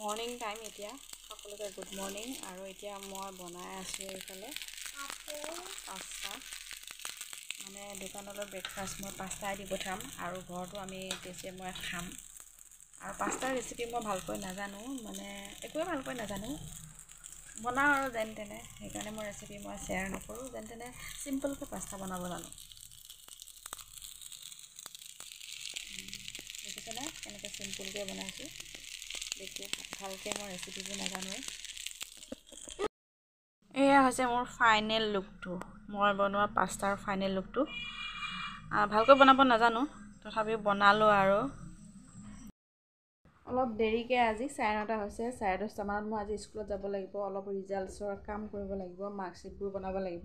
Morning time এতিয়া সকলোকে good morning আৰু এতিয়া মই বনাই আছোঁ এইফালে পাস্তা মানে দোকানলৈ ব্ৰেকফাষ্ট মই পাস্তাই দি পঠাম আৰু ঘৰতো আমি তেতিয়া মই খাম আৰু পাস্তাৰ ৰেচিপি মই ভালকৈ নাজানো মানে একোৱে ভালকৈ নাজানো বনাওঁ আৰু যেন তেনে সেইকাৰণে মই ৰেচিপি মই শ্বেয়াৰ নকৰোঁ যেন তেনে চিম্পলকৈ পাস্তা বনাব জানো দেখিছেনে কেনেকৈ চিম্পলকৈ বনাইছোঁ দেখি ভালকৈ মই ৰেচিপিবোৰ নাজানোৱে এয়া হৈছে মোৰ ফাইনেল লুকটো মই বনোৱা পাস্তাৰ ফাইনেল লুকটো ভালকৈ বনাব নাজানো তথাপিও বনালোঁ আৰু অলপ দেৰিকৈ আজি 9:30 হৈছে 10:30 মানত মই আজি স্কুলত যাব লাগিব অলপ ৰিজাল্টছৰ কাম কৰিব লাগিব মাৰ্কশ্বিটবোৰ বনাব লাগিব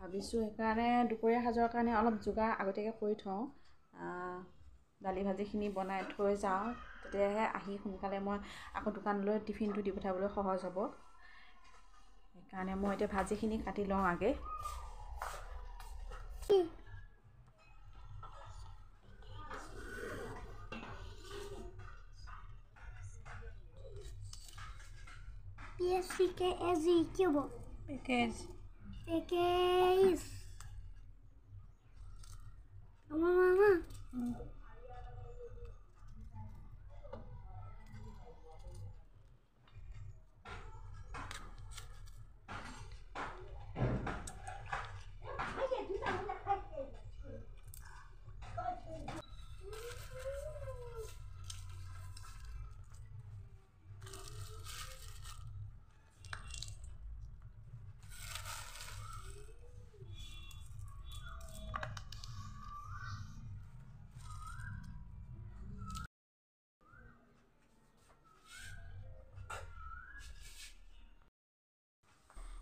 ভাবিছোঁ সেইকাৰণে দুপৰীয়া সাজৰ কাৰণে অলপ যোগাৰ আগতীয়াকৈ কৰি থওঁ দালি ভাজিখিনি বনাই থৈ যাওঁ তেতিয়াহে আহি সোনকালে মই আকৌ দোকানলৈ টিফিনটো দি পঠাবলৈ সহজ হ'ব সেইকাৰণে মই এতিয়া ভাজিখিনি কাটি লওঁ আগে PSCKSE cubo. Package. Mama.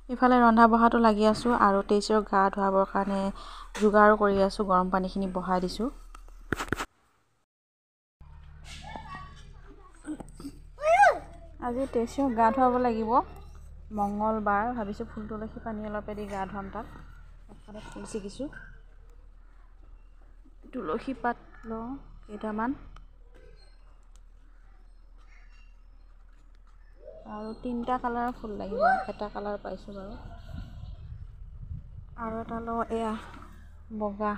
ইফালে ৰন্ধা বঢ়াটো লাগি আছোঁ আৰু তেইছৰ গা ধুৱাবৰ কাৰণে যোগাৰো কৰি আছোঁ গৰম পানীখিনি বহাই দিছোঁ আজি তেইছৰ গা ধুৱাব লাগিব মঙ্গলবাৰ ভাবিছোঁ ফুল তুলসী পানী অলপেদি গা ধুৱাম তাত এফালে ফুল ছিগিছোঁ তুলসী পাত লওঁ কেইটামান আৰু 3টা কালাৰৰ ফুল লাগিব এটা কালাৰ পাইছোঁ বাৰু আৰু এটা লওঁ এয়া বগা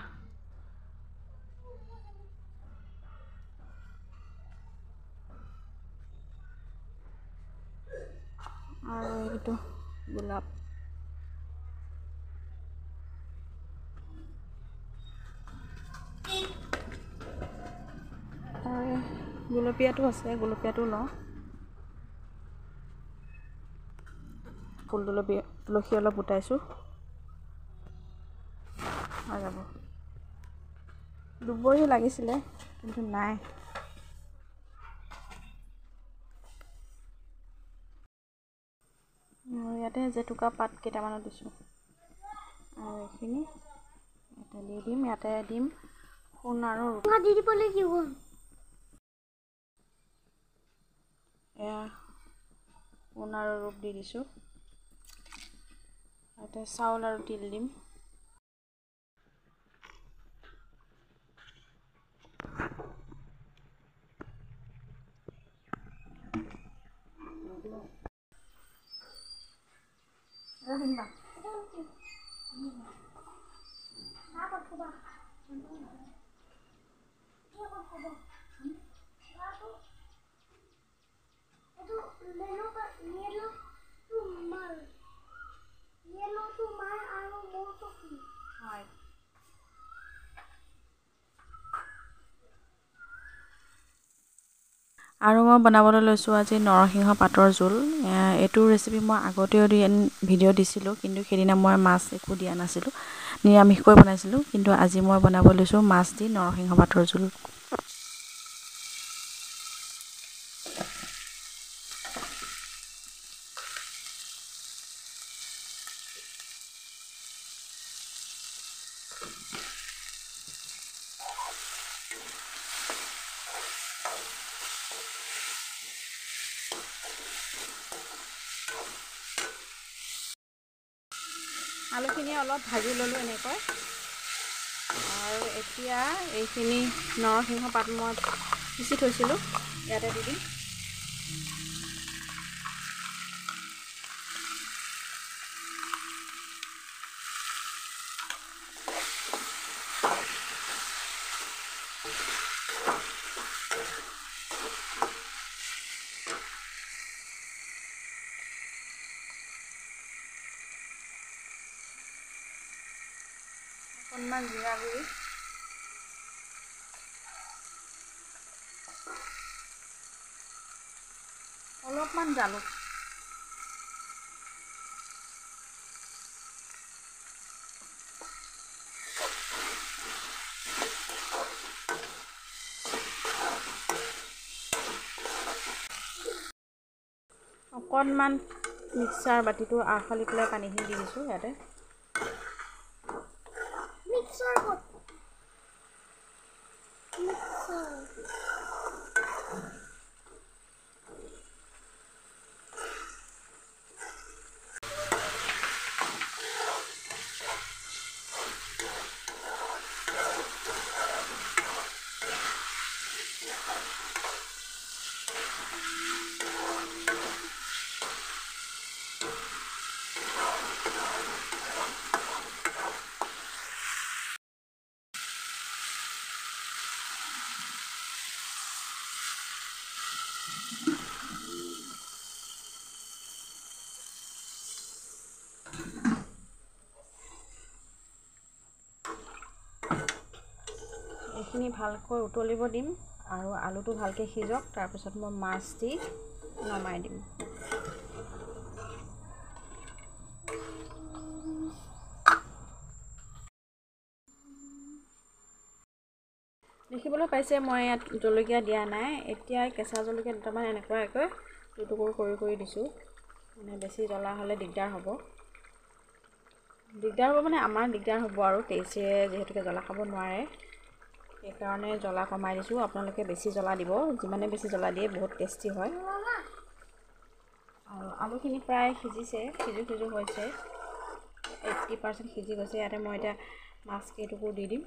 আৰু এইটো গোলাপ আৰু গোলপীয়াটো আছে গোলপীয়াটো লওঁ ফুল তুলসী অলপ গোটাইছোঁ হৈ যাব দুবৰি লাগিছিলে কিন্তু নাই ইয়াতে জেতুকা পাত কেইটামানো দিছোঁ আৰু এইখিনি ইয়াতে দি দিম ইয়াতে দিম সোণ আৰু দি দিব লাগিব এয়া সোণ আৰু ৰূপ দি দিছোঁ ইয়াতে চাউল আৰু তিল দিম আৰু মই বনাবলৈ লৈছোঁ আজি নৰসিংহ পাতৰ জোল এইটো ৰেচিপি মই আগতেও ভিডিঅ' দিছিলোঁ কিন্তু সেইদিনা মই মাছ একো দিয়া নাছিলোঁ নিৰামিষকৈ বনাইছিলোঁ কিন্তু আজি মই বনাব লৈছোঁ মাছ দি নৰসিংহ পাতৰ জোল আলুখিনি অলপ ভাজি ল'লোঁ এনেকৈ আৰু এতিয়া এইখিনি নৰসিংহ পাত মই পিচি থৈছিলোঁ ইয়াতে দি দিম অকণমান জিৰা গুড়ি, অলপমান জালুক, অকণমান মিক্সাৰ বাতিটো আখালি পেলাই পানীখিনি দি দিছোঁ ইয়াতে। মিক্সাৰ ক'ত? মিক্সাৰ এইখিনি ভালকৈ উতলিব দিম আৰু আলুটো ভালকৈ সিজক, তাৰপিছত মই মাছ দি নমাই দিম। দেখিবলৈ পাইছে মই ইয়াত জলকীয়া দিয়া নাই। এতিয়া কেঁচা জলকীয়া দুটামান এনেকুৱাকৈ দুটুকুৰ কৰি দিছোঁ। মানে বেছি জ্বলা হ'লে দিগদাৰ হ'ব মানে আমাৰ দিগদাৰ হ'ব আৰু তেজে যিহেতুকে জ্বলা খাব নোৱাৰে, সেইকাৰণে জ্বলা কমাই দিছোঁ। আপোনালোকে বেছি জ্বলা দিব, যিমানে বেছি জ্বলা দিয়ে বহুত টেষ্টি হয়। আৰু আলুখিনি প্ৰায় সিজিছে, সিজো হৈছে, 80% সিজি গৈছে। ইয়াতে মই এতিয়া মাছ কেইটুকুৰ দি দিম।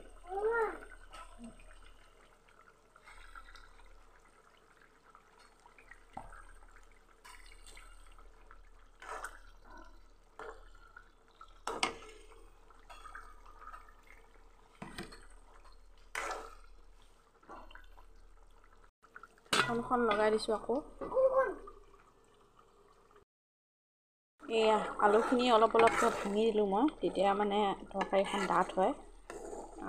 ঢাকনখন লগাই দিছোঁ আকৌ। এয়া আলুখিনি অলপ ভাঙি দিলোঁ মই, তেতিয়া মানে তৰকাৰীখন ডাঠ হয়।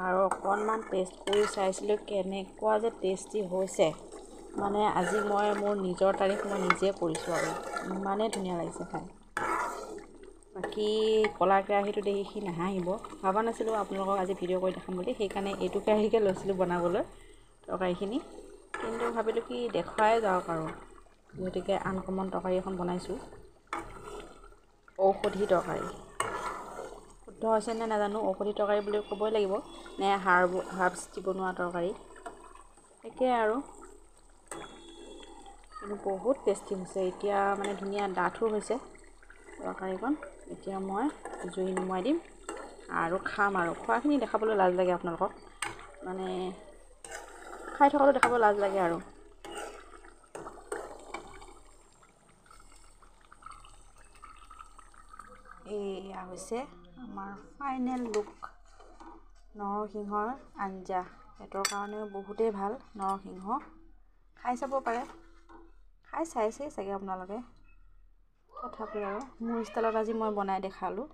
আৰু অকণমান টেষ্ট কৰি চাইছিলোঁ কেনেকুৱা যে টেষ্টি হৈছে। মানে আজি মই মোৰ নিজৰ তাৰিফ মই নিজে কৰিছোঁ আৰু ইমানেই ধুনীয়া লাগিছে খাই। বাকী কলা কেৰাহীটো দেখি নাহাঁহিব, ভবা নাছিলোঁ আপোনালোকক আজি ভিডিঅ' কৰি দেখাম বুলি, সেইকাৰণে এইটো কেৰাহীকে লৈছিলোঁ বনাবলৈ তৰকাৰীখিনি। কিন্তু ভাবিলোঁ কি দেখুৱাই যাওক আৰু, গতিকে আনকমন তৰকাৰী এখন বনাইছোঁ। ঔষধি তৰকাৰী, শুদ্ধ হৈছে নে নাজানো, ঔষধি তৰকাৰী বুলি ক'বই লাগিব নে হাৰ্বছ দি বনোৱা তৰকাৰী, একে আৰু। কিন্তু বহুত টেষ্টি হৈছে। এতিয়া মানে ধুনীয়া ডাঠো হৈছে তৰকাৰীখন। এতিয়া মই জুই নুমাই দিম আৰু খাম। আৰু খোৱাখিনি দেখাবলৈ লাজ লাগে আপোনালোকক, মানে খাই থকাটো দেখাব লাজ লাগে আৰু। এয়া হৈছে আমাৰ ফাইনেল লুক, নৰসিংহৰ আঞ্জা। পেটৰ কাৰণেও বহুতেই ভাল নৰসিংহ, খাই চাব পাৰে। খাই চাইছেই চাগে আপোনালোকে, তথাপি আৰু মোৰ ষ্টাইলত আজি মই বনাই দেখালোঁ।